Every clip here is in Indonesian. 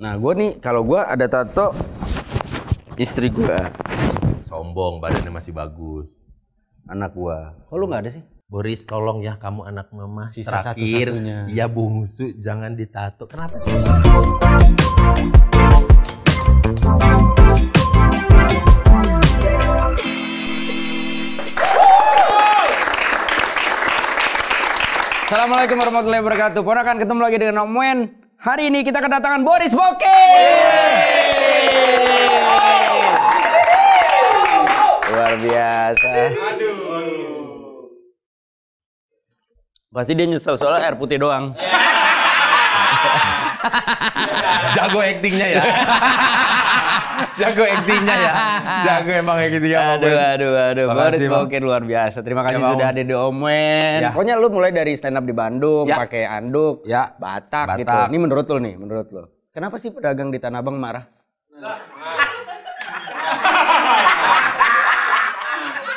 Nah, gue nih kalau gue ada tato istri gue. Sombong, badannya masih bagus. Anak gue. Kok lu nggak ada sih? Boris, tolong ya kamu anak mama. Sisa terakhir, satu-satunya. ya bungsu, jangan ditato. Kenapa? Assalamualaikum warahmatullahi wabarakatuh. Ponakan ketemu lagi dengan Om Wen. Hari ini kita kedatangan Boris Bokeh. Luar biasa. Pasti dia nyesel soalnya air putih doang. Jago aktingnya ya. Jago aktingnya ya. Jago emang kayak gitu ya. Aduh. Boris Bokeh luar biasa. Terima kasih sudah ada di Om Wen. Ya. Pokoknya lu mulai dari stand up di Bandung, Ya. pakai anduk, Ya. Batak gitu. Batak. Ini menurut lu nih, menurut lu. Kenapa sih pedagang di Tanah Abang marah?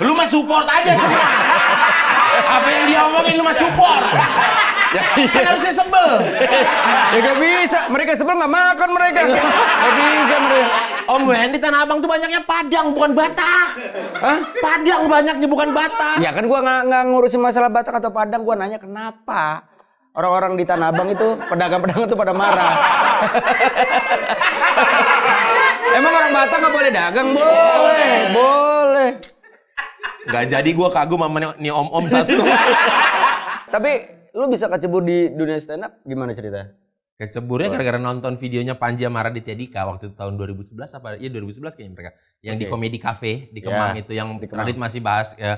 Lu mah support aja semua. Apa yang dia omongin lu mah support. Kan harusnya sebel. Ya gak bisa, mereka sebel gak makan mereka. Gak bisa mereka. Om Wen, di Tanah Abang tuh banyaknya Padang, bukan Batak. Hah? Padang banyaknya, bukan Batak. Ya kan gua nggak ngurusin masalah Batak atau Padang, gua nanya kenapa orang-orang di Tanah Abang itu pedagang-pedagang itu pada marah. Emang orang Batak nggak boleh dagang? Boleh. Nggak jadi gua kagum sama nih om-om satu. Tapi lu bisa kecebur di dunia stand up gimana cerita? Keceburnya gara-gara nonton videonya Panji sama Raditya Dika waktu tahun 2011 apa? Iya 2011 kayaknya mereka. Yang di Komedi Cafe di Kemang Ya, itu yang di Kemang. Radit masih bahas ya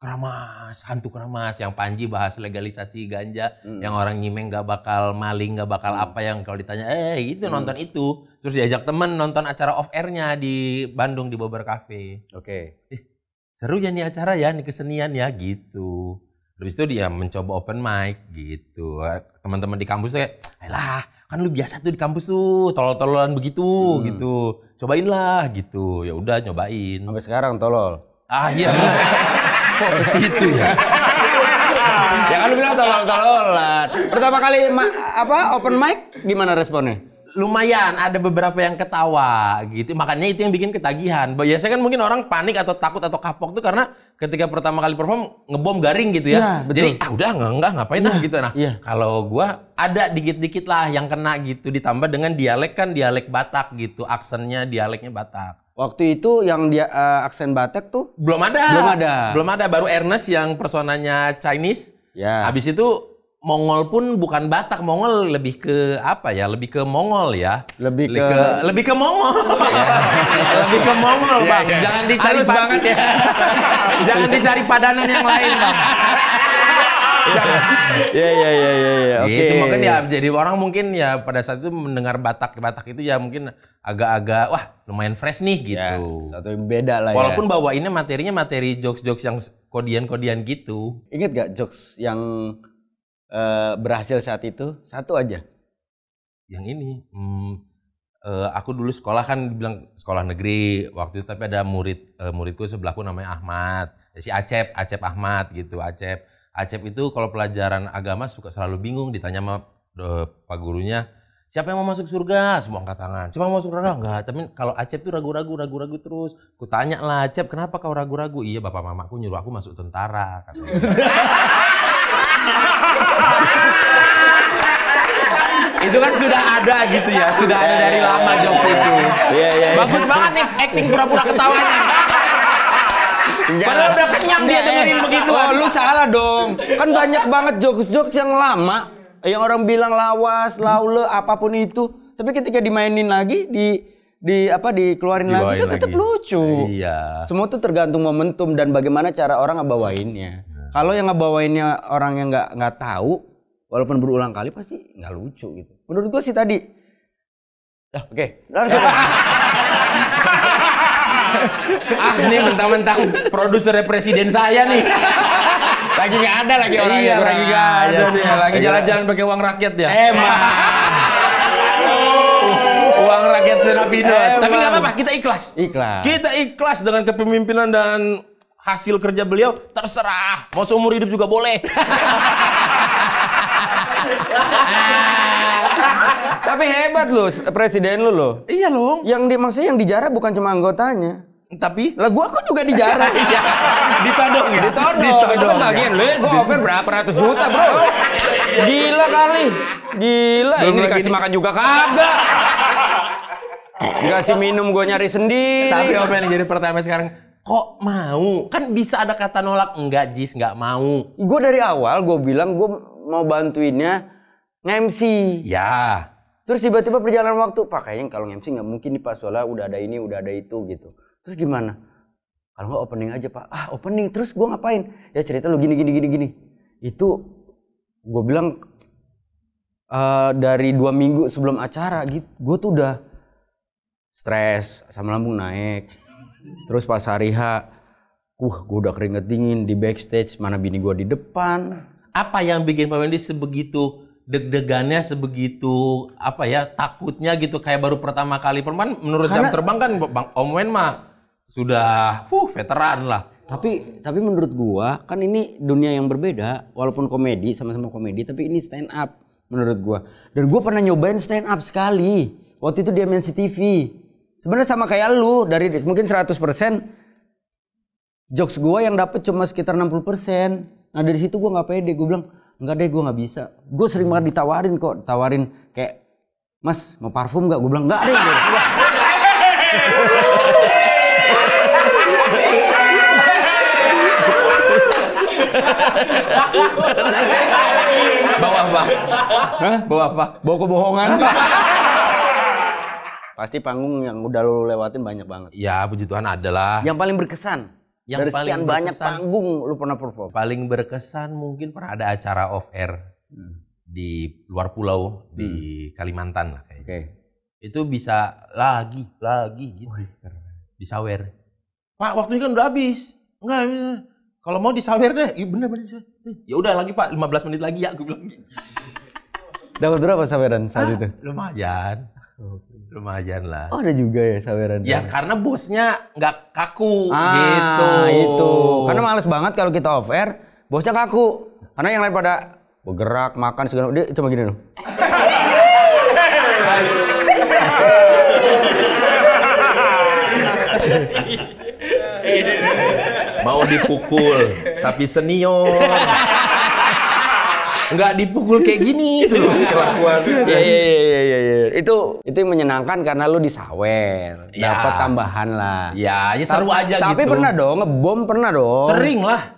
keramas, hantu keramas. Yang Panji bahas legalisasi ganja. Yang orang nyimeng nggak bakal maling, nggak bakal apa yang kalau ditanya itu nonton itu. Terus diajak temen nonton acara off airnya di Bandung di Bobber Cafe. Oke. Seru ya nih acara ya, nih kesenian ya gitu. Habis itu dia mencoba open mic gitu. Teman-teman di kampus tuh kayak, alah kan lu biasa tuh di kampus tuh tolol-tololan begitu gitu. Cobain lah gitu. Ya udah nyobain. Sampai sekarang tolol. Ah iya benar. Kok ke situ ya? Ya kan lu bilang tolol-tololan. Pertama kali open mic gimana responnya? Lumayan, ada beberapa yang ketawa gitu. Makanya itu yang bikin ketagihan. Biasanya kan mungkin orang panik atau takut atau kapok tuh karena ketika pertama kali perform ngebom garing gitu ya. Iya, betul. Jadi udah enggak ngapain lah gitu. Nah, iya. kalau gua ada dikit-dikit lah yang kena gitu ditambah dengan dialek kan dialek Batak gitu. Aksennya dialeknya Batak. Waktu itu yang dia aksen Batak tuh Belum ada. Belum ada. Baru Ernest yang personanya Chinese. ya. Habis itu Mongol pun bukan Batak, Mongol lebih ke apa ya? Lebih ke Mongol ya. Lebih ke Mongol. Lebih ke Mongol, Bang. Iya. Jangan dicari Halus banget ya. Jangan dicari padanan yang lain, Bang. Iya. Oke. Gitu, mungkin ya jadi orang mungkin ya pada saat itu mendengar Batak itu ya mungkin agak-agak wah, lumayan fresh nih Ya, gitu. satu yang beda lah ya. Walaupun bawainnya materinya materi jokes-jokes yang kodian-kodian gitu. Ingat gak jokes yang berhasil saat itu? Satu aja. Yang ini aku dulu sekolah kan dibilang sekolah negeri waktu itu, tapi ada muridku sebelahku namanya Ahmad, si Acep Ahmad gitu. Acep itu kalau pelajaran agama suka selalu bingung, ditanya sama pak gurunya, siapa yang mau masuk surga? Semua angkat tangan. Siapa yang mau masuk surga? Enggak. Tapi kalau Acep tuh ragu-ragu terus. Ku tanya lah, Acep kenapa kau ragu-ragu? Iya, bapak mamaku nyuruh aku masuk tentara katanya. Itu kan sudah ada gitu ya, sudah ada dari lama jokes itu. Iya. Bagus banget nih acting pura-pura ketawanya. Padahal udah kenyang dia dengerin begitu. Oh, lu salah dong. Kan banyak banget jokes-jokes yang lama, yang orang bilang lawas, laule, apapun itu. Tapi ketika dimainin lagi, dikeluarin lagi kan tetap lucu. Iya. Semua tuh tergantung momentum dan bagaimana cara orang ngebawainnya. Kalau yang ngebawainnya orang yang nggak tahu, walaupun berulang kali pasti nggak lucu gitu. Menurut gua sih tadi. Oke, langsung. Ini mentang-mentang produsernya presiden saya nih. Lagi nggak ada lagi orang. Iya, lagi nggak ada nih. Lagi jalan-jalan pakai uang rakyat ya. Emang. Uang rakyat Senapino. Emang. Tapi nggak apa-apa, kita ikhlas. Ikhlas. Kita ikhlas dengan kepemimpinan dan hasil kerja beliau, terserah. Mau seumur hidup juga boleh. Tapi hebat loh presiden lu loh. Iya loh. Maksudnya yang dijarah bukan cuma anggotanya. Tapi Lah gua kan juga dijarah. ditodong ya. Ditodong. Itu kan bagian lu. Gua offer berapa ratus juta, Bro. Gila kali. Gila, ini dikasih makan juga kagak. Dikasih minum gua nyari sendiri. Tapi apa yang jadi pertanyaan sekarang? Kok mau? Kan bisa ada kata nolak. Enggak, Jis, enggak mau. Gua dari awal gua bilang gua mau bantuinnya nge-MC. Ya. Terus tiba-tiba perjalanan waktu, Pak kayaknya kalau nge-MC nggak mungkin nih Pak, soalnya udah ada ini, udah ada itu gitu. Terus gimana? Kalau nggak opening aja Pak. Opening. Terus gue ngapain? Ya cerita lu gini. Itu gue bilang dari 2 minggu sebelum acara gitu, gue tuh udah stres, asam lambung naik. Terus pas hari H, gue udah keringet dingin di backstage, mana bini gue di depan. Apa yang bikin Pak Wendy sebegitu deg-degannya, sebegitu takutnya gitu, kayak baru pertama kali perempuan menurut jam terbang kan Bang Om Wen mah sudah veteran lah. Tapi menurut gua kan ini dunia yang berbeda, walaupun komedi, sama-sama komedi, tapi ini stand up menurut gua. Dan gua pernah nyobain stand up sekali. Waktu itu di MNC TV. Sebenarnya sama kayak lu, dari mungkin 100% jokes gua yang dapet cuma sekitar 60%. Nah dari situ gua nggak pede, gua bilang enggak deh, gue nggak bisa. Gue sering banget ditawarin kayak, Mas mau parfum nggak? Gue bilang enggak deh. bawa apa? Hah? Bawa apa? Bawa kebohongan. Pasti panggung yang udah lu lewatin banyak banget. Ya puji Tuhan adalah. Yang paling berkesan. Yang dari paling sekian banyak berkesan, panggung lu pernah perform. Paling berkesan mungkin pernah ada acara off air di luar pulau di Kalimantan lah kayaknya. Okay. Itu bisa lagi gitu. Disawer. Pak, waktunya kan udah habis. Enggak. Kalau mau disawer deh. Iya bener. Ya udah lagi Pak, 15 menit lagi ya, gue bilang. Dapat berapa saweran saat itu? Lumayan lah. Oh ada juga ya saweran. Ya karena bosnya nggak kaku gitu. Itu. Karena males banget kalau kita off air, bosnya kaku. Karena yang lain pada bergerak, makan segala. Dia cuma gini loh. Mau dipukul, tapi senior. Nggak dipukul kayak gini terus kelakuan. Iya. Itu yang menyenangkan karena lu disawer, dapat tambahan lah. Ya seru aja tapi gitu. Tapi pernah dong, ngebom pernah dong. Sering lah.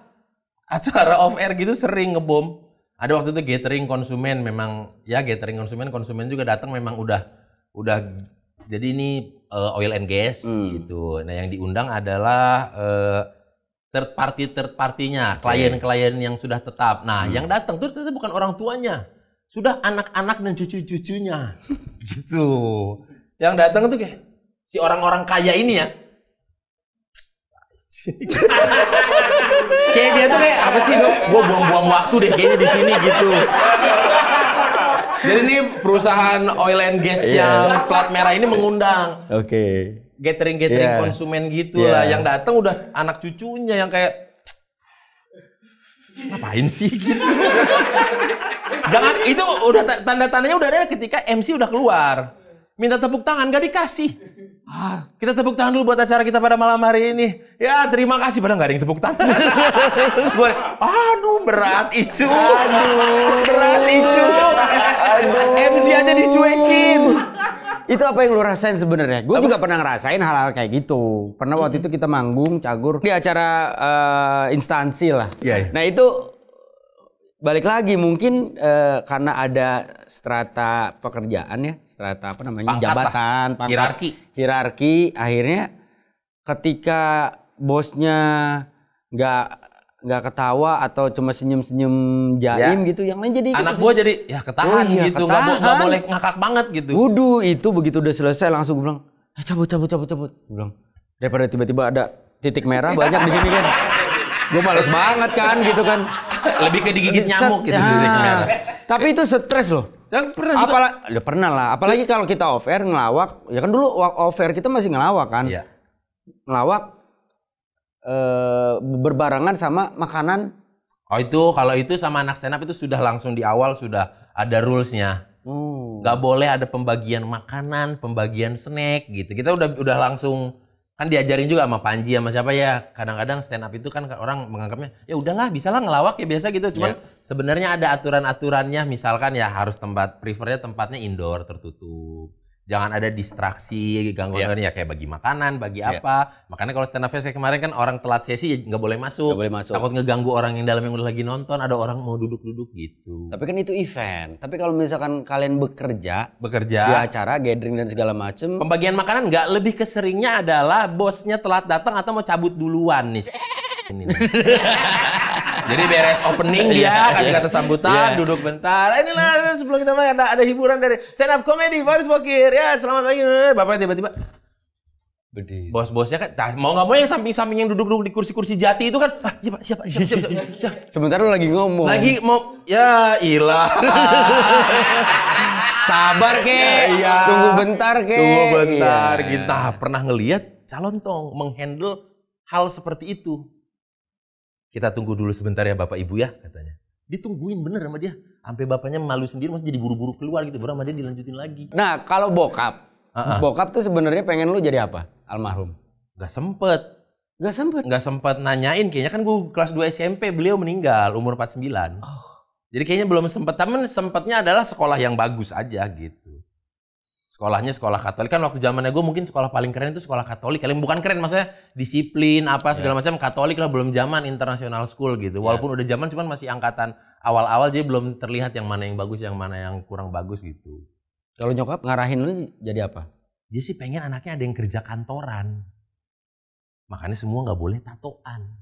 Acara off air gitu sering ngebom. Ada waktu itu gathering konsumen, memang ya gathering konsumen juga datang memang udah jadi ini oil and gas gitu. Nah yang diundang adalah third party-nya, klien-klien yang sudah tetap. Nah, yang datang tuh ternyata bukan orang tuanya. Sudah anak-anak dan cucu-cucunya. Gitu. Yang datang tuh kayak si orang-orang kaya ini ya. Kayak dia tuh kayak apa sih, gue buang-buang waktu deh kayaknya di sini gitu. Jadi ini perusahaan oil and gas yang plat merah ini mengundang. Oke. Gathering konsumen gitu lah, yang datang udah anak cucunya yang kayak ngapain sih gitu. Jangan, itu udah tanda-tandanya udah ada ketika MC udah keluar. Minta tepuk tangan gak dikasih. Kita tepuk tangan dulu buat acara kita pada malam hari ini. Ya terima kasih, padahal gak ada yang tepuk tangan. Gue, aduh berat itu. MC aja dicuekin. Itu apa yang lu rasain sebenarnya? Gue juga pernah ngerasain hal-hal kayak gitu. Pernah waktu itu kita manggung, cagur di acara instansi lah. Yeah. Nah itu balik lagi mungkin karena ada strata pekerjaan ya, strata apa namanya, pangkat jabatan, pangkat, hierarki. Akhirnya ketika bosnya nggak ketawa atau cuma senyum-senyum jaim gitu, yang lain jadi anak gua jadi ya ketahan gitu, nggak boleh ngakak banget gitu. Wudu itu begitu udah selesai langsung gue bilang, cabut. Gue bilang daripada tiba-tiba ada titik merah banyak di sini kan, gue males banget kan gitu kan. Lebih ke digigit nyamuk gitu titik merah. Tapi itu stres loh. Yang pernah juga. Pernah lah. Apalagi kalau kita off air ngelawak, ya kan dulu off air kita masih ngelawak kan. Iya. Ngelawak berbarengan sama makanan Oh itu, kalau itu sama anak stand up itu sudah langsung di awal sudah ada rules-nya. Nggak boleh ada pembagian makanan, pembagian snack gitu. Kita udah langsung, kan diajarin juga sama Panji sama siapa ya. Kadang-kadang stand up itu kan orang menganggapnya, ya udahlah bisa lah ngelawak ya biasa gitu. Cuman sebenarnya ada aturan-aturannya, misalkan ya harus prefernya tempatnya indoor tertutup. Jangan ada distraksi, gangguan ya kayak bagi makanan, bagi apa. Makanya kalau stand up saya kemarin kan orang telat sesi ya nggak boleh masuk. Nggak boleh masuk. Takut ngeganggu orang yang dalam yang udah lagi nonton, ada orang mau duduk-duduk gitu. Tapi kan itu event. Tapi kalau misalkan kalian bekerja di Bekerja. acara, gathering dan segala macem, Pembagian makanan nggak, lebih keseringnya adalah bosnya telat datang atau mau cabut duluan nih. Ini nih. Jadi beres opening dia kasih kata sambutan, duduk bentar. Inilah sebelum kita mulai ada hiburan dari stand up comedy Faris Bokir. Ya, selamat pagi. Bapak tiba-tiba bos-bosnya kan mau nggak mau yang samping-samping yang duduk-duduk di kursi-kursi jati itu kan, iya Pak, siap. sebentar lu lagi ngomong. Lagi mau, ya ilah. Sabar kek. Iya. Tunggu bentar kek. Tunggu bentar Iya. gitu. Nah, pernah ngelihat calon tong menghandle hal seperti itu. Kita tunggu dulu sebentar ya Bapak Ibu ya, katanya. Ditungguin bener sama dia. Sampai bapaknya malu sendiri, maksudnya jadi buru-buru keluar gitu. Baru sama dia dilanjutin lagi. Nah, kalau bokap. Bokap tuh sebenarnya pengen lu jadi apa? Almarhum. Gak sempet. Gak sempet Nanyain. Kayaknya kan gue kelas 2 SMP, beliau meninggal umur 49. Jadi kayaknya belum sempet. Tapi sempetnya adalah sekolah yang bagus aja gitu. Sekolahnya sekolah Katolik. Kan waktu zamannya gue mungkin sekolah paling keren itu sekolah Katolik. Kalian bukan keren, maksudnya disiplin apa segala macam Katolik lah, belum zaman international school gitu. Walaupun udah zaman, cuman masih angkatan awal-awal, jadi belum terlihat yang mana yang bagus, yang mana yang kurang bagus gitu. Kalau nyokap ngarahin lu jadi apa? Dia sih pengen anaknya ada yang kerja kantoran. Makanya semua nggak boleh tatoan.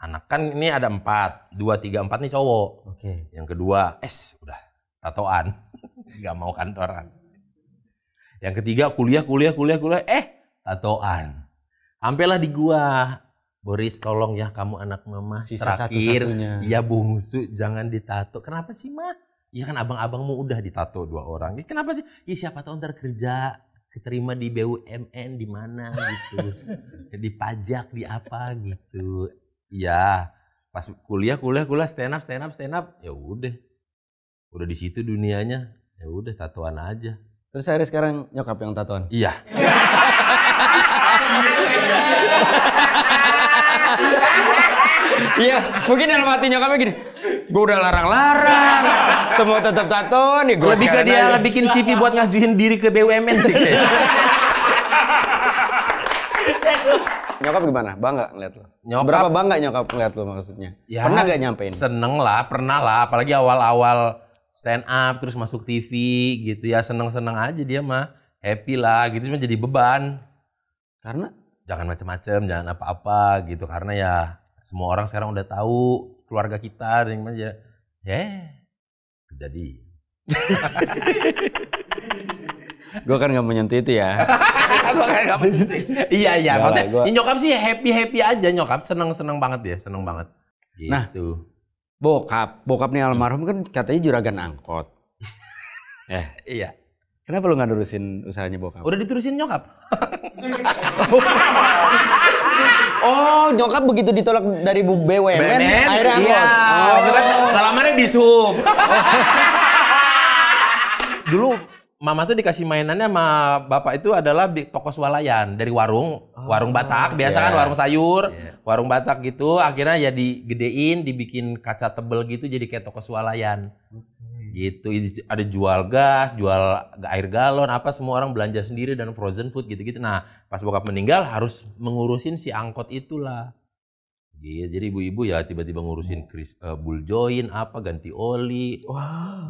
Anak kan ini ada 4, 2, 3, 4 nih cowok. Oke. Yang kedua, udah tatoan. Gak mau kantoran. Yang ketiga kuliah, tatoan. Sampailah di gua. Boris tolong ya kamu anak mama. Sisa terakhir, satu-satunya. ya bungsu jangan ditato. Kenapa sih mah? Iya kan abang-abangmu udah ditato 2 orang. Ya, kenapa sih? Ya siapa tahu ntar kerja keterima di BUMN di mana gitu. Di pajak di apa gitu. Ya pas kuliah stand up. Ya udah. Udah di situ dunianya. Ya udah tatoan aja. Terus akhirnya sekarang nyokap yang tatoan? Iya. Iya, mungkin dalam hati nyokapnya gini, gue udah larang-larang, semua tetap tatoan nih. Gue Lebih ke dia bikin CV buat ngajuin diri ke BUMN sih kayaknya. Nyokap gimana? Bangga ngeliat lo? Berapa bangga nyokap ngeliat lo maksudnya? Ya, pernah gak nyampein? Seneng lah, pernah lah. Apalagi awal-awal stand up terus masuk TV gitu ya, seneng-seneng aja dia mah. Happy lah gitu, cuma jadi beban. Karena? Jangan macem-macem, jangan apa-apa gitu. Karena ya semua orang sekarang udah tahu keluarga kita dan gimana ya. Terjadi. Gue kan gak menyentuh itu ya. Iya, Gak maksudnya lah, nyokap sih happy aja, nyokap seneng banget dia, seneng banget. Gitu. Nah, bokap nih almarhum kan katanya juragan angkot. Iya. Kenapa lu gak nerusin usahanya bokap? Udah diterusin nyokap. Oh, nyokap begitu ditolak dari BUMN, akhirnya angkot. Iya. Itu kan salamannya di sub. Dulu mama tuh dikasih mainannya sama bapak itu adalah toko swalayan dari warung Batak, biasa kan warung sayur, warung Batak gitu. Akhirnya ya digedein, dibikin kaca tebel gitu jadi kayak toko swalayan. Gitu, ada jual gas, jual air galon, apa semua orang belanja sendiri dan frozen food gitu-gitu. Nah, pas bokap meninggal harus mengurusin si angkot itulah. Gitu, jadi ibu-ibu ya tiba-tiba ngurusin bull join apa, ganti oli,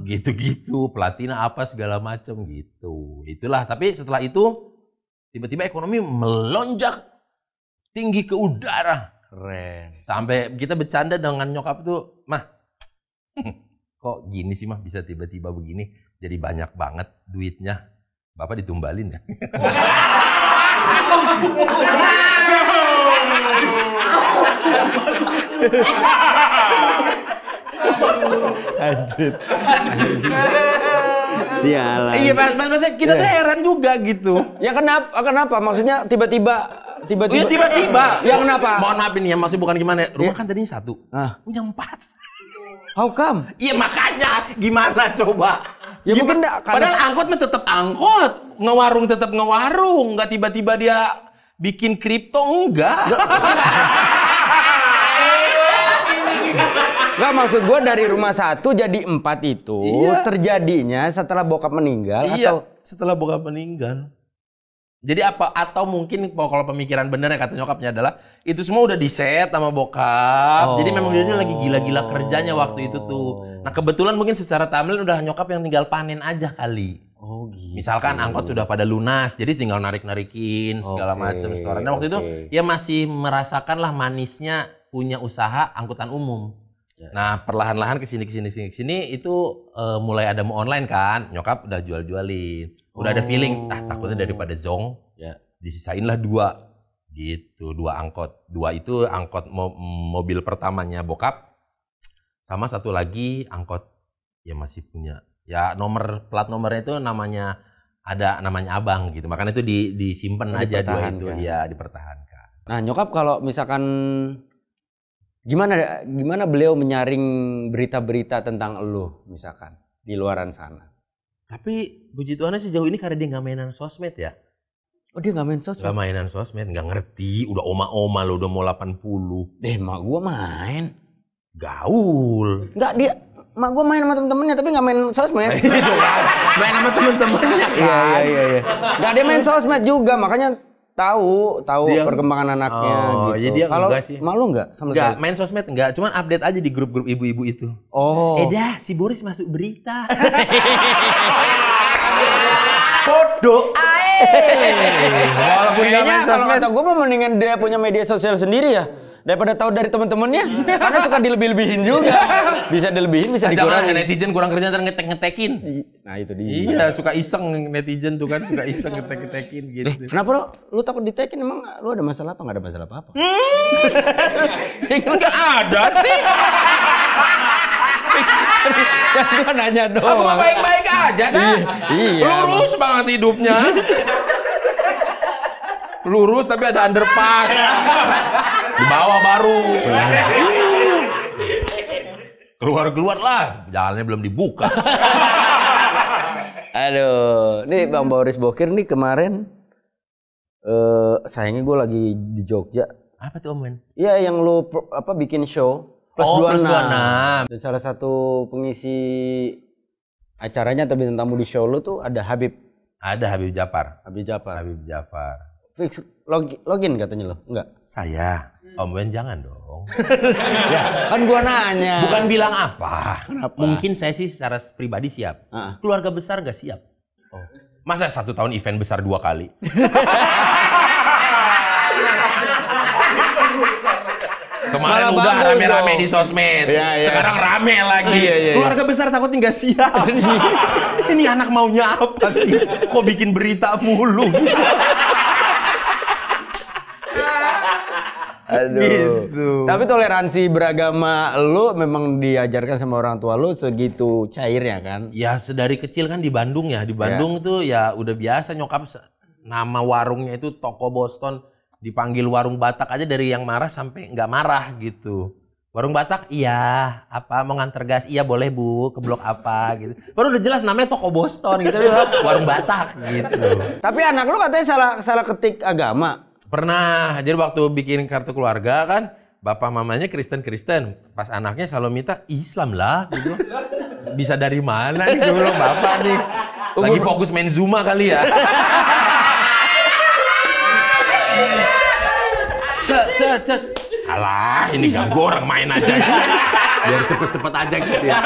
gitu-gitu, platina apa segala macam gitu. Itulah, tapi setelah itu tiba-tiba ekonomi melonjak tinggi ke udara. Keren. Sampai kita bercanda dengan nyokap tuh, mah, kok gini sih mah bisa tiba-tiba begini, jadi banyak banget duitnya. Bapak ditumbalin ya. Anjir. Sialan. Iya, mas kita tuh heran juga gitu. Ya kenapa? Maksudnya tiba-tiba Tiba-tiba. Iya tiba-tiba. Yang kenapa? Mohon maaf ini ya, masih bukan gimana ya. Rumah Iya. kan tadinya 1. Punya 4. How come? Iya makanya gimana coba? Ya mungkin Padahal angkot mah tetap angkot, ngewarung tetap ngewarung, nggak tiba-tiba dia bikin kripto enggak. Enggak, maksud gue dari rumah 1 jadi 4 itu terjadinya setelah bokap meninggal atau setelah bokap meninggal. Jadi apa atau mungkin kalau pemikiran bener yang kata nyokapnya adalah itu semua udah di-set sama bokap. Jadi memang dia lagi gila-gila kerjanya waktu itu tuh. Nah, kebetulan mungkin secara timeline udah nyokap yang tinggal panen aja kali. Oh gitu. Misalkan angkot sudah pada lunas, jadi tinggal narik-narikin segala macam setoran. Nah, waktu itu ya masih merasakan lah manisnya punya usaha angkutan umum. Nah, perlahan-lahan kesini itu mulai ada mau online kan, nyokap udah jual-jualin. Udah ada feeling, takutnya daripada zong, disisainlah 2 gitu, 2 angkot. 2 itu angkot mobil pertamanya bokap, sama 1 lagi angkot yang masih punya. Ya plat nomornya itu namanya abang gitu, makanya itu disimpan aja 2 itu, ya dipertahankan. Nah nyokap kalau misalkan gimana beliau menyaring berita-berita tentang elu misalkan di luaran sana? Tapi puji Tuhan sejauh ini karena dia nggak mainan sosmed ya. Oh dia nggak main sosmed? Nggak mainan sosmed, nggak ngerti. Udah oma-oma lo, udah mau 80. Mak gua main. Gaul. Nggak mak gua main sama temen-temennya tapi nggak main sosmed. Itu kan, main sama temen-temennya kan. Iya. Nggak dia main sosmed juga, makanya tahu dia, perkembangan anaknya gitu. Jadi dia kalau enggak sih. Malu nggak sama Enggak, main sosmed enggak, cuman update aja di grup-grup ibu-ibu itu. Dah, si Boris masuk berita. Podo ae. Walaupun enggak main kalau sosmed. kata gue mah mendingan dia punya media sosial sendiri ya. Daripada tahu dari temen-temennya, karena suka dilebih-lebihin juga. Bisa dilebihin, bisa dikurangin. Jangan netizen kurang kerja ntar ngetek-ngetekin. Nah itu dia. Iya, suka iseng netizen tuh kan, suka iseng ngetek-ngetekin gitu. Kenapa lu takut ditekin? Emang lu ada masalah apa? Nggak ada masalah apa-apa? Nggak ada sih. Kan gua nanya doang. Aku mah baik-baik aja dah. Iya. Lurus banget hidupnya. Lurus tapi ada underpass. Di bawah baru. Keluar lah, jalannya belum dibuka. Aduh, nih Bang Boris Bokir nih kemarin sayangnya gue lagi di Jogja. Apa tuh Om Men? Iya yang lu bikin show plus 26. Dan salah satu pengisi acaranya atau bintang tamu di show lu tuh ada Habib. Ada Habib Jafar. Habib Jafar. Fix login katanya lo? Enggak. Saya. Om Ben jangan dong. Ya, kan gua nanya. Bukan bilang apa. Kenapa? Mungkin saya sih secara pribadi siap. Keluarga besar nggak siap. Masa 1 tahun event besar 2 kali? Kemarin udah rame-rame di sosmed. Ya. Sekarang rame lagi. Iya. Keluarga besar takutnya nggak siap. Ini anak maunya apa sih? Kok bikin berita mulu? Aduh. Gitu. Tapi toleransi beragama lu memang diajarkan sama orang tua lu segitu cairnya kan? Ya sedari kecil kan di Bandung ya. Di Bandung tuh ya udah biasa nyokap nama warungnya itu Toko Boston. Dipanggil warung Batak aja dari yang marah sampai nggak marah gitu. Warung Batak, iya. Apa mau nganter gas? Iya boleh bu. Ke blok apa gitu. Baru udah jelas namanya Toko Boston gitu. Warung Batak gitu. Tapi anak lu katanya salah ketik agama. Pernah. Jadi waktu bikin kartu keluarga kan, bapak mamanya Kristen. Pas anaknya selalu minta Islam lah. Gitu. Bisa dari mana nih dulu bapak nih? Lagi fokus main Zuma kali ya. Cet. Alah, ini ganggu orang main aja. Biar cepet-cepet aja gitu ya.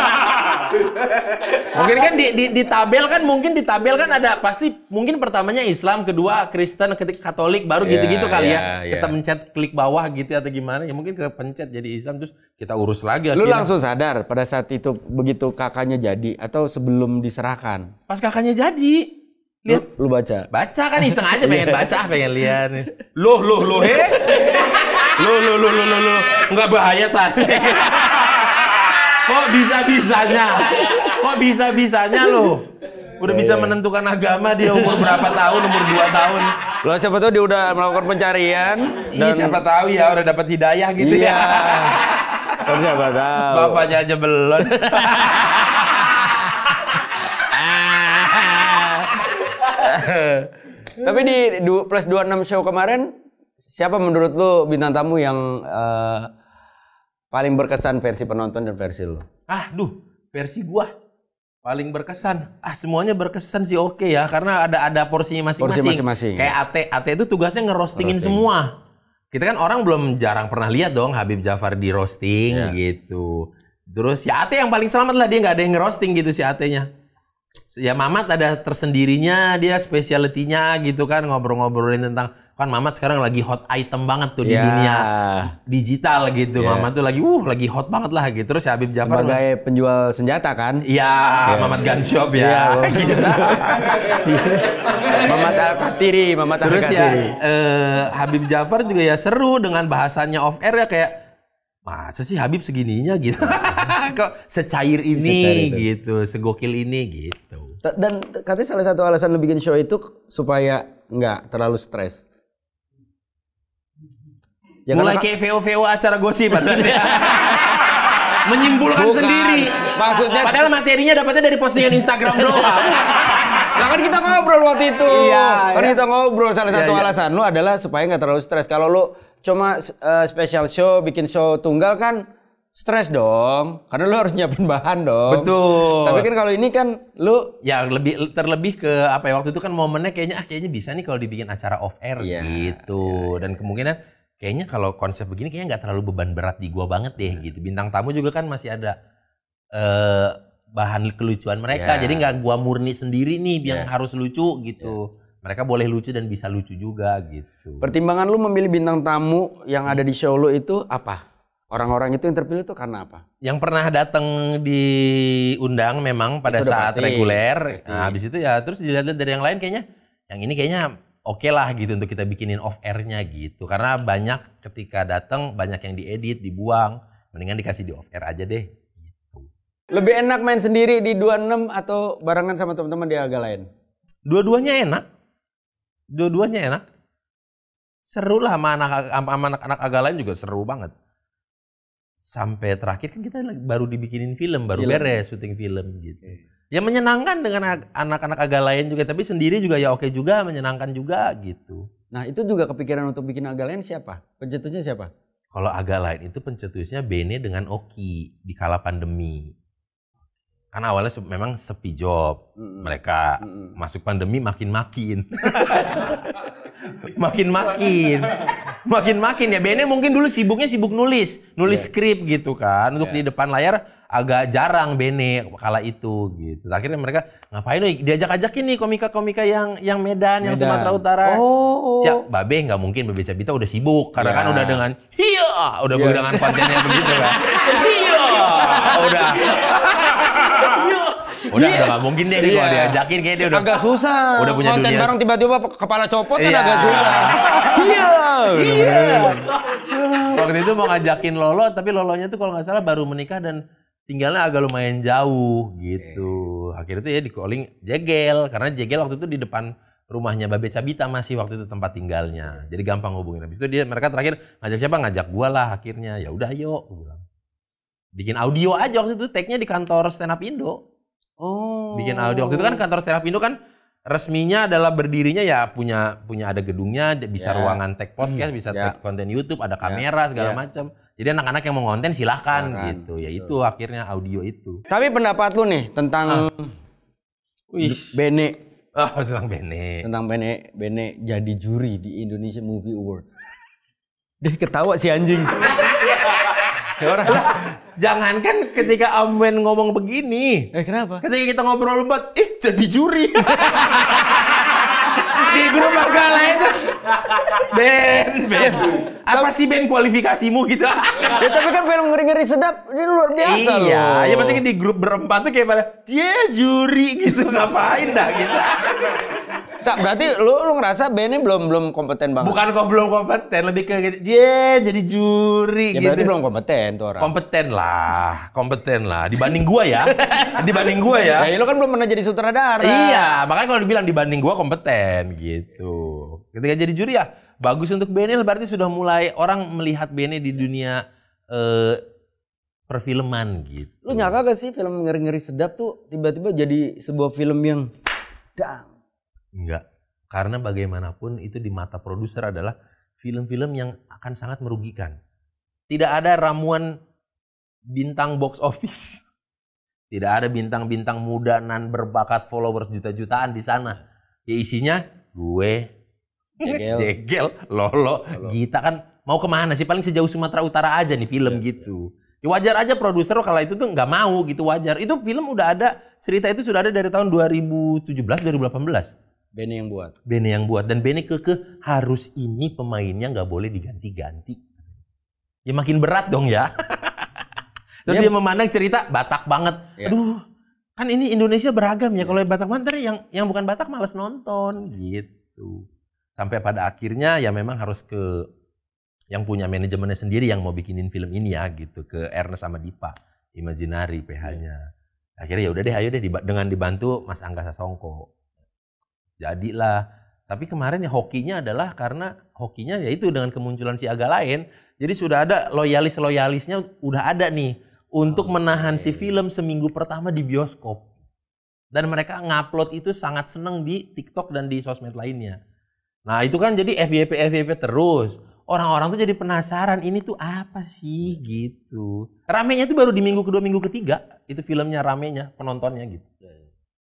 Mungkin kan di tabel kan ada pasti mungkin pertamanya Islam, kedua Kristen, ketiga Katolik, baru gitu-gitu kali ya. Kita mencet klik bawah gitu atau gimana ya mungkin kepencet jadi Islam terus kita urus lagi. Lu langsung sadar pada saat itu begitu kakaknya jadi atau sebelum diserahkan? Pas kakaknya jadi. Lihat. Lu baca? Baca kan iseng aja pengen baca, pengen lihat. Loh, he? Loh. Enggak bahaya tadi. Kok bisa-bisanya lo? Udah bisa menentukan agama dia umur berapa tahun, umur 2 tahun. Lo siapa tahu dia udah melakukan pencarian. Iya siapa tahu ya udah dapat hidayah gitu Iya. ya. Kan siapa tahu. Bapaknya aja belum. Tapi di plus 26 show kemarin, siapa menurut lu bintang tamu yang paling berkesan versi penonton dan versi lu? Versi gua paling berkesan. Semuanya berkesan sih oke ya, karena ada porsinya masing-masing. Porsi masing-masing. Kayak AT itu tugasnya ngerostingin semua. Kita kan orang belum jarang pernah lihat dong Habib Jafar di roasting gitu. Terus ya AT yang paling selamat lah, dia nggak ada yang ngerosting gitu si AT-nya. Ya Mamat ada tersendirinya, dia specialty-nya gitu kan, ngobrol-ngobrolin tentang kan Mamat sekarang lagi hot item banget tuh di dunia digital gitu. Mamat tuh lagi hot banget lah gitu. Terus Habib Jafar sebagai penjual senjata kan? Iya, Mamat Gun Shop ya. Gitu. Mamat Al-Katiri, Terus ya Habib Jafar juga ya seru dengan bahasannya off air ya, kayak masa sih Habib segininya gitu. Kok secair ini gitu, segokil ini gitu. Dan katanya salah satu alasan lu bikin show itu supaya nggak terlalu stres. Ya, mulai kayak VO acara gosip menyimpulkan sendiri. Maksudnya padahal materinya dapatnya dari postingan Instagram doang. Nah kan kita ngobrol waktu itu. Iya, kita ngobrol salah satu alasan lu adalah supaya nggak terlalu stres. Kalau lu cuma special show, bikin show tunggal kan stres dong. Karena lu harus nyiapin bahan dong. Betul. Tapi kan kalau ini kan lu ya terlebih ke apa ya, waktu itu kan momennya kayaknya bisa nih kalau dibikin acara off air gitu. Dan kemungkinan kayaknya kalau konsep begini kayaknya nggak terlalu beban berat di gua banget deh gitu. Bintang tamu juga kan masih ada bahan kelucuan mereka. Jadi nggak gua murni sendiri nih yang harus lucu gitu. Mereka boleh lucu dan bisa lucu juga gitu. Pertimbangan lu memilih bintang tamu yang ada di show lu itu apa? Orang-orang itu yang terpilih itu karena apa? Yang pernah datang diundang memang pada saat reguler. Nah, habis itu ya terus dilihat-lihat dari yang lain kayaknya yang ini kayaknya oke lah gitu untuk kita bikinin off air-nya gitu. Karena banyak ketika datang banyak yang diedit, dibuang. Mendingan dikasih di off air aja deh. Gitu. Lebih enak main sendiri di 26 atau barengan sama teman-teman di agak lain? Dua-duanya enak. Seru lah sama anak-anak agak lain juga seru banget. Sampai terakhir kan kita baru dibikinin film, beres syuting film gitu. Ya menyenangkan dengan anak-anak agak lain juga, tapi sendiri juga ya oke juga, menyenangkan juga gitu. Nah itu juga kepikiran untuk bikin agak lain siapa? Pencetusnya siapa? Kalau agak lain itu pencetusnya Bene dengan Oki di kala pandemi. Karena awalnya memang sepi job mereka. Masuk pandemi makin-makin. Makin-makin ya. Bene mungkin dulu sibuk nulis skrip gitu kan. Untuk di depan layar agak jarang Bene kala itu gitu. Akhirnya mereka ngapain nih? Diajak-ajakin nih komika-komika yang Medan, yang Sumatera Utara. Siap, Babe nggak mungkin, Babe Cabita udah sibuk karena kan udah dengan dengan kontennya begitu kan. Udah nggak mungkin deh kalau diajakin, kayaknya dia udah agak susah. Udah punya konten dunia bareng tiba-tiba kepala copot kan agak susah. Waktu itu mau ngajakin Lolo, tapi Lolonya tuh kalau nggak salah baru menikah dan tinggalnya agak lumayan jauh gitu. Akhirnya tuh ya di calling Jegel, karena Jegel waktu itu di depan rumahnya Babe Cabita masih waktu itu tempat tinggalnya. Jadi gampang hubungin. Habis itu mereka terakhir ngajak siapa? Ngajak gua lah akhirnya. Ya udah yuk, gua bilang. Bikin audio aja waktu itu, take-nya di kantor Stand Up Indo. Bikin audio. Waktu itu kan kantor Stand Up Indo kan resminya adalah berdirinya ya punya ada gedungnya, bisa ruangan take podcast, bisa take konten YouTube, ada kamera segala macam. Jadi anak-anak yang mau konten silahkan gitu. Ya itu akhirnya audio itu. Tapi pendapat lu nih tentang Bene. Tentang Bene. Tentang Bene jadi juri di Indonesia Movie Award. Dia ketawa si anjing. Jangankan ketika Amwen ngomong begini. Kenapa? Ketika kita ngobrol lebat, jadi juri. Di grup Agala itu. Ben. Apa sih Ben kualifikasimu gitu? Ya tapi kan film ngeri-ngeri sedap, ini luar biasa loh. Iya, ya maksudnya di grup berempat tuh kayak pada dia juri gitu, ngapain dah gitu. Tak berarti lu ngerasa Benny belum kompeten banget. Bukan kok belum kompeten, lebih ke gitu. Jadi juri Ya gitu. berarti belum kompeten tuh orang. Kompeten lah. Dibanding gua ya. Ya lu kan belum pernah jadi sutradara. Iya, makanya kalau dibilang dibanding gua kompeten gitu. Ketika jadi juri ya bagus untuk Benny, berarti sudah mulai orang melihat Benny di dunia perfilman gitu. Lu nyangka gak sih film ngeri-ngeri sedap tuh tiba-tiba jadi sebuah film yang dang? Enggak. Karena bagaimanapun itu di mata produser adalah film-film yang akan sangat merugikan. Tidak ada ramuan bintang box office. Tidak ada bintang-bintang muda nan berbakat followers juta-jutaan di sana. Ya isinya gue, Jegel, Lolo, Gita kan mau kemana sih? Paling sejauh Sumatera Utara aja nih film gitu. Ya wajar aja produser kalau itu tuh nggak mau gitu, wajar. Itu film udah ada, cerita itu sudah ada dari tahun 2017, 2018. Benny yang buat. Dan Benny harus ini pemainnya nggak boleh diganti-ganti. Ya makin berat dong ya. Terus dia memandang cerita Batak banget. Ya. Aduh, kan ini Indonesia beragam ya. Kalau Batak banget yang bukan Batak malas nonton gitu. Sampai pada akhirnya ya memang harus ke yang punya manajemennya sendiri yang mau bikinin film ini ya gitu, ke Ernest sama Dipa, Imaginary PH-nya. Akhirnya ya udah deh, ayo deh dengan dibantu Mas Angga Sasongko. Jadilah. Tapi kemarin ya hokinya adalah karena hokinya yaitu dengan kemunculan si Aga Lain. Jadi sudah ada loyalis-loyalisnya udah ada nih untuk menahan si film seminggu pertama di bioskop. Dan mereka ngupload itu sangat seneng di TikTok dan di sosmed lainnya. Nah itu kan jadi FYP terus. Orang-orang tuh jadi penasaran ini tuh apa sih gitu. Ramenya tuh baru di minggu kedua, minggu ketiga. Itu filmnya ramenya, penontonnya gitu.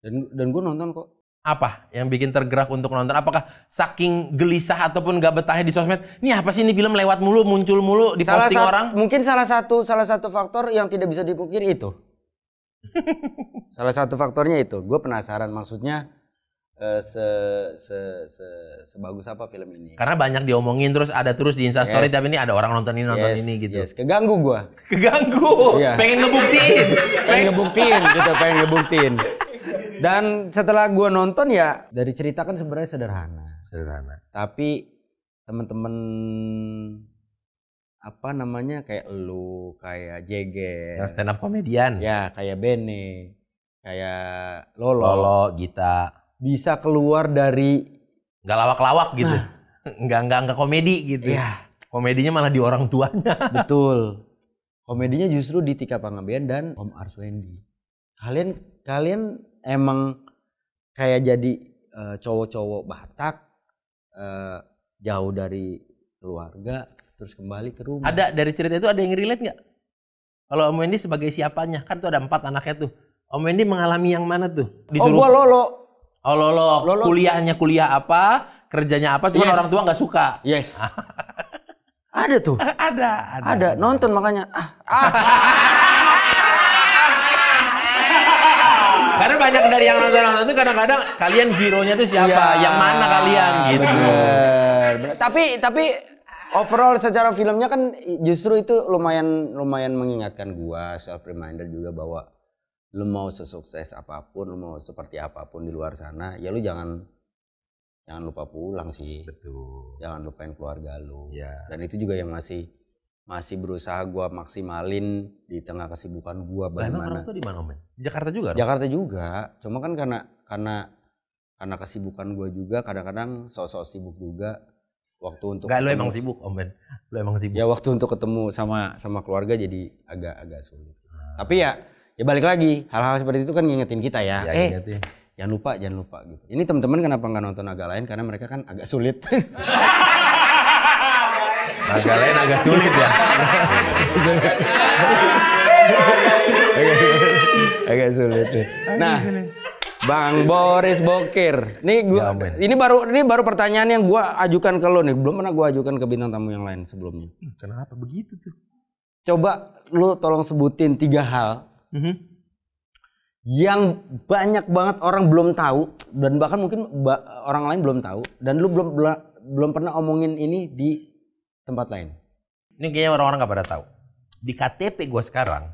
Dan gue nonton kok. Apa yang bikin tergerak untuk nonton? Apakah saking gelisah ataupun gak betahnya di sosmed? Ini apa sih ini film lewat mulu, muncul mulu, di posting orang? Mungkin salah satu faktor yang tidak bisa dipungkiri itu. Salah satu faktornya itu. Gue penasaran maksudnya sebagus apa film ini. Karena banyak diomongin terus ada terus di Instastory tapi ini ada orang nonton ini gitu. Keganggu gue. Iya. Pengen ngebuktiin. Dan setelah gue nonton ya dari cerita kan sebenarnya sederhana. Tapi temen-temen apa namanya kayak lu, kayak Jegel, yang stand up komedian. Ya kayak Benny, kayak Lolo, Gita. Bisa keluar dari nggak lawak-lawak gitu. Nggak komedi gitu. Iya. Komedinya malah di orang tuanya. Betul. Komedinya justru di Tika Panggabean dan Om Arswendi. Kalian emang kayak jadi cowok-cowok Batak jauh dari keluarga terus kembali ke rumah. Ada dari cerita itu ada yang relate nggak? Kalau Om Wendy sebagai siapanya kan tuh ada 4 anaknya tuh. Om Wendy mengalami yang mana tuh? Gua Lolo. Oh Lolo. Kuliahnya kuliah apa? Kerjanya apa? Cuma orang tua nggak suka. Yes. Ada tuh. Ada. Nonton makanya. Karena banyak dari yang nonton itu kadang-kadang kalian hero-nya tuh siapa? Ya, yang mana kalian gitu. Bener. Tapi overall secara filmnya kan justru itu lumayan mengingatkan gua, self reminder juga bahwa lu mau sesukses apapun, lu mau seperti apapun di luar sana, ya lu jangan lupa pulang sih. Betul. Jangan lupain keluarga lu. Ya. Dan itu juga yang masih berusaha gua maksimalin di tengah kesibukan gua bagaimana. Orang tuh di mana, Om? Jakarta juga? Jakarta juga. Cuma kan karena kesibukan gua juga kadang-kadang sok-sok sibuk juga waktu untuk. Enggak, lu emang sibuk, Om Ben. Lu emang sibuk. Ya waktu untuk ketemu sama keluarga jadi agak sulit. Tapi ya balik lagi, hal-hal seperti itu kan ngingetin kita ya. Ingetin. Jangan lupa gitu. Ini teman-teman kenapa nggak nonton Agak Lain? Karena mereka kan agak sulit. Agak Lain agak sulit ya. agak sulit. Nah, Bang Boris Bokir. Ini baru pertanyaan yang gua ajukan ke lo nih. Belum pernah gua ajukan ke bintang tamu yang lain sebelumnya. Kenapa begitu tuh? Coba lu tolong sebutin 3 hal. Yang banyak banget orang belum tahu dan bahkan mungkin orang lain belum tahu dan lu belum pernah omongin ini di tempat lain. Ini kayaknya orang-orang gak pada tahu. Di KTP gua sekarang.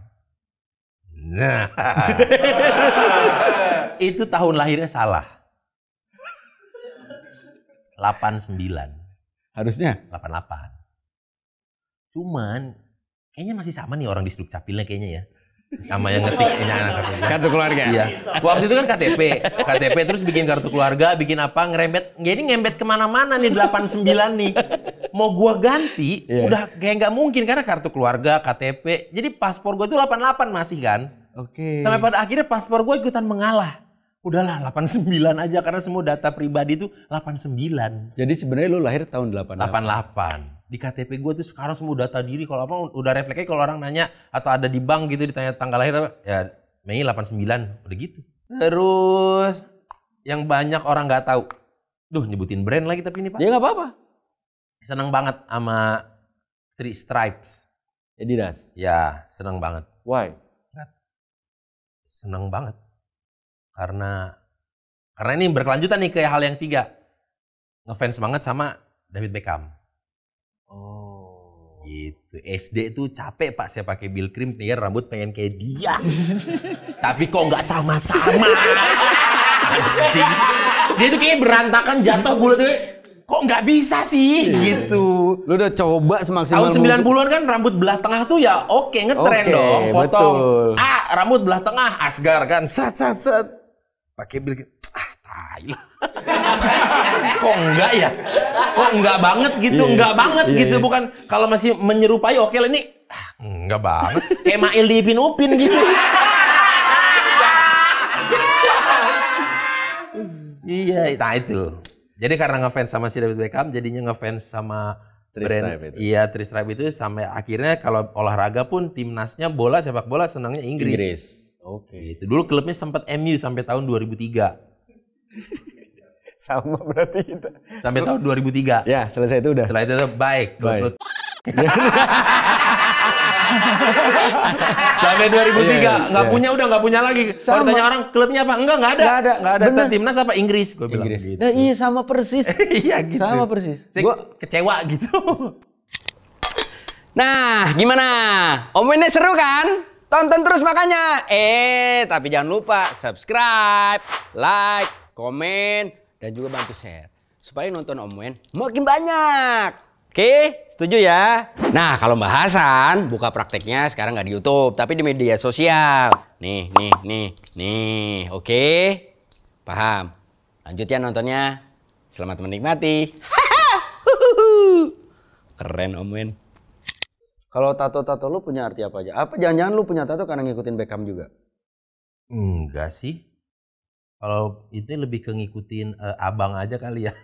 Nah. Itu tahun lahirnya salah. 89. Harusnya 88. Cuman kayaknya masih sama nih orang di Sdukcapilnya kayaknya ya. Sama yang ngetik ini anak-anak. kartu keluarga. Iya. Waktu itu kan KTP terus bikin kartu keluarga, bikin apa, ngembet kemana-mana nih 89 nih. Mau gua ganti, udah kayak nggak mungkin karena kartu keluarga, KTP. Jadi paspor gua itu 88 masih kan. Oke. Sampai pada akhirnya paspor gua ikutan mengalah. Udahlah 89 aja karena semua data pribadi itu 89. Jadi sebenarnya lu lahir tahun 88. 88. Di KTP gue tuh sekarang semua data diri, kalau apa udah refleksnya kalau orang nanya atau ada di bank gitu ditanya tanggal lahir apa, ya Mei 89, udah gitu. Terus yang banyak orang nggak tahu. Duh, nyebutin brand lagi tapi ini Pak. Ya nggak apa-apa. Seneng banget sama Three Stripes. Adidas. Ya, seneng banget. Why? Seneng banget. Karena ini berkelanjutan nih ke hal yang 3. Ngefans banget sama David Beckham. Oh. Gitu. SD tuh capek Pak saya pakai Bill Cream, nih rambut pengen kayak dia. Tapi kok nggak sama-sama. Anjing. Dia tuh kayak berantakan jatuh bulat tuh. Kok nggak bisa sih gitu. Lu udah coba semaksimal Tahun 90-an kan rambut belah tengah tuh ya oke ngetren dong, potong. Betul. Rambut belah tengah Asgar kan. Set. Pakai Bill Cream. Tai lah. Kok enggak ya? Kok enggak banget gitu? Enggak banget gitu. Bukan kalau masih menyerupai oke lah ini. Enggak banget. Kayak Mail di Ipin Upin gitu. Iya, nah itu. Jadi karena ngefans sama si David Beckham, jadinya ngefans sama brand. Iya, Three Stripes itu sampai akhirnya kalau olahraga pun timnasnya bola, sepak bola senangnya Inggris. Oke. Itu dulu klubnya sempat MU sampai tahun 2003. Sama berarti kita. Sampai tahun 2003. Ya, selesai itu udah. Setelah itu baik. Sampai 2003 nggak punya lagi. Kalau tanya orang klubnya apa? Enggak ada. Nggak ada. Timnas apa Inggris? Gue bilang gitu. Nah, iya sama persis. Iya gitu. Sama persis. Gua kecewa gitu. Nah, gimana? Omongannya seru kan? Tonton terus makanya. Tapi jangan lupa subscribe, like, komen, dan juga bantu share. Supaya nonton Om Wen makin banyak. Oke, setuju ya? Nah, kalau bahasan, buka prakteknya sekarang nggak di YouTube, tapi di media sosial. Nih. Oke? Paham? Lanjut ya nontonnya. Selamat menikmati. Keren Om Wen. Kalau tato-tato lu punya arti apa aja? Apa jangan-jangan lu punya tato karena ngikutin Beckham juga? Enggak sih. Kalau itu lebih ke ngikutin abang aja kali ya.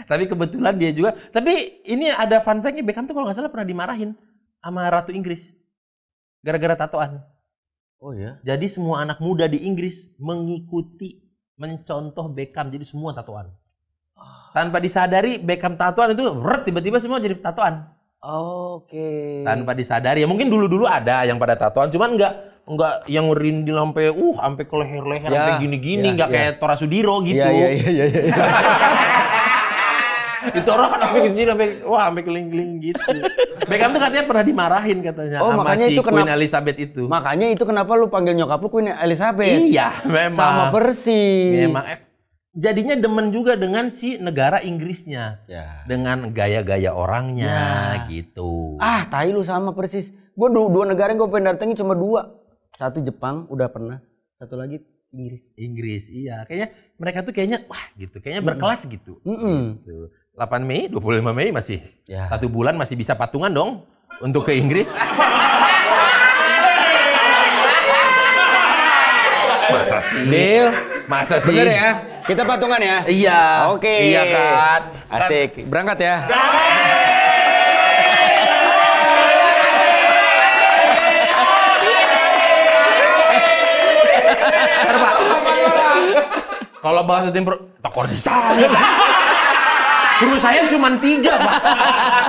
Tapi kebetulan dia juga. Tapi ini ada fun fact-nya, Beckham tuh kalau nggak salah pernah dimarahin sama Ratu Inggris. Gara-gara tatoan. Oh ya? Jadi semua anak muda di Inggris mengikuti, mencontoh Beckham. Jadi semua tatoan. Tanpa disadari Beckham tatoan itu tiba-tiba semua jadi tatoan. Oke. Tanpa disadari. Ya mungkin dulu-dulu ada yang pada tatoan, cuman enggak yang ngerindil sampai ke leher-leher sampai gini-gini, enggak kayak Tora Sudiro gitu. Iya. Itu orang kan sampai ke sini sampai keliling-keliling gitu. Beckham tuh katanya pernah dimarahin katanya sama si Queen Elizabeth itu. Makanya itu kenapa lu panggil nyokap lu Queen Elizabeth? Iya, memang. Sama persis. Memang. Jadinya demen juga dengan si negara Inggrisnya. Ya. Dengan gaya-gaya orangnya gitu. Tai lu sama persis. Gua dua negara yang gue pengen datengin cuma 2. Satu Jepang udah pernah. Satu lagi Inggris, iya. Kayaknya mereka tuh kayaknya wah gitu. Kayaknya berkelas gitu. Gitu. 8 Mei, 25 Mei masih. Ya. 1 bulan masih bisa patungan dong untuk ke Inggris. Masa sih? Deal. Masa sih? Bener ya? Kita patungan ya? Iya. Oke. Iya kan? Asik. Berangkat ya? Kalau bahasa timur, tokor di sana. Kru saya cuma 3, Pak.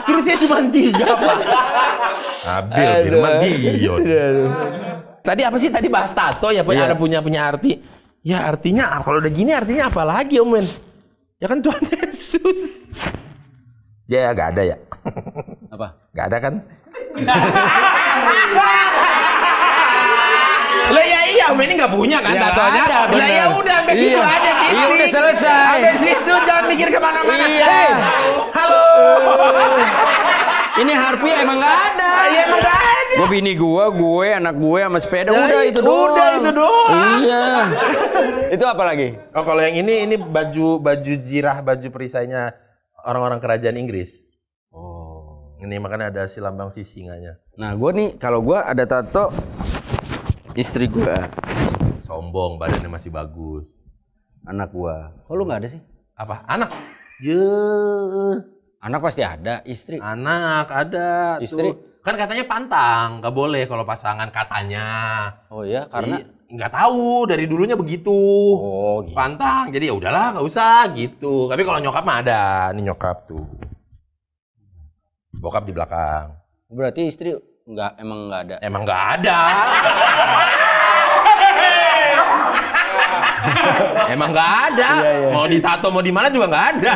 Kru saya cuma 3, Pak. Abil, Firman, Dion. Tadi apa sih? Tadi bahas tato ya, Pak. Ada punya arti. Ya artinya, kalau udah gini artinya apa lagi, Om Wen? Ya kan Tuhan Yesus. Ya gak ada ya. Apa? Gak ada kan? Lah ya iya Benny nggak punya kan Ya tatonya? ada, Nah bener. ya udah sampai situ Iya. aja titik. Iya, udah selesai. Sampai situ jangan mikir kemana-mana. Iya. Hei, halo. Ini Harvey emang nggak ada. Iya emang nggak ada. Gue bini gue, anak gue sama sepeda, Ya, udah itu doang. udah itu doang. Iya. Itu apa lagi? Oh kalau yang ini baju zirah, baju perisainya orang-orang kerajaan Inggris. Oh. Ini makanya ada si lambang si singanya. Nah gue nih, kalau gue ada tato istri gue, Sombong, badannya masih bagus. anak gue. Kok lu nggak ada sih? Apa? Anak? Anak pasti ada, istri. Anak ada. Istri? Tuh. Kan katanya pantang, nggak boleh kalau pasangan katanya. Oh iya, karena Nggak tahu, dari dulunya begitu. oh gitu. Pantang, jadi ya udahlah nggak usah gitu. Tapi kalau nyokap mah ada, nih nyokap tuh. Bokap di belakang. Berarti istri emang nggak ada. Emang nggak ada. Emang nggak ada. Mau ditato mau di mana juga nggak ada.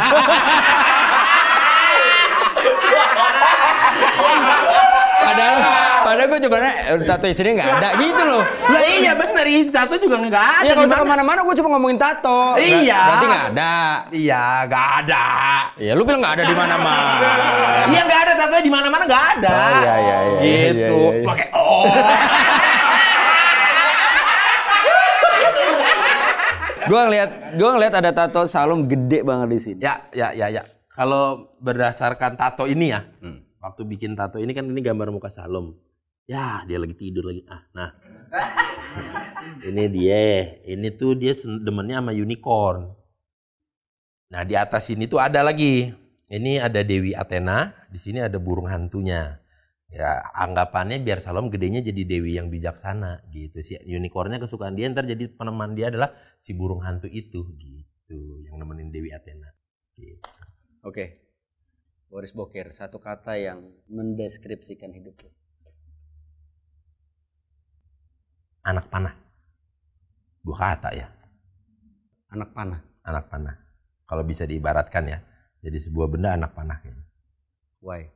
Padahal gue coba tato istrinya nggak ada gitu loh. Lah iya bener, tato juga nggak ada. Iya kalau Gimana? kemana-mana gue cuma ngomongin tato. Iya. Berarti nggak ada. Iya, nggak ada. Iya, lu bilang nggak ada di mana-mana. Iya nggak ada, tato di mana-mana nggak ada. Oh, iya. Gitu. Iya. Pakai oh. Gue ngeliat ada tato Salom gede banget di sini. Ya. Kalau berdasarkan tato ini ya, waktu bikin tato ini kan ini gambar muka Salom. Ya, dia lagi tidur lagi. Nah. Ini dia. Ini tuh dia demennya sama unicorn. Nah, di atas sini tuh ada lagi. Ini ada Dewi Athena, di sini ada burung hantunya. Ya, anggapannya biar Salom gedenya jadi dewi yang bijaksana gitu. Si unicornnya kesukaan dia, ntar jadi peneman dia adalah si burung hantu itu gitu, yang nemenin Dewi Athena. Gitu. Oke. Boris Bokir, satu kata yang mendeskripsikan hidup lu. Anak panah. 2 kata ya. Anak panah. Anak panah. Kalau bisa diibaratkan ya. Jadi sebuah benda anak panah kayaknya. Why?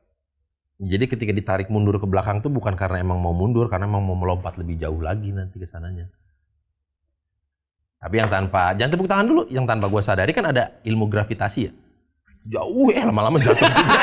Jadi ketika ditarik mundur ke belakang tuh bukan karena emang mau mundur, karena emang mau melompat lebih jauh lagi nanti ke sananya. Tapi yang tanpa, jangan tepuk tangan dulu, yang tanpa gue sadari kan ada ilmu gravitasi ya. Jauh lama-lama jatuh juga.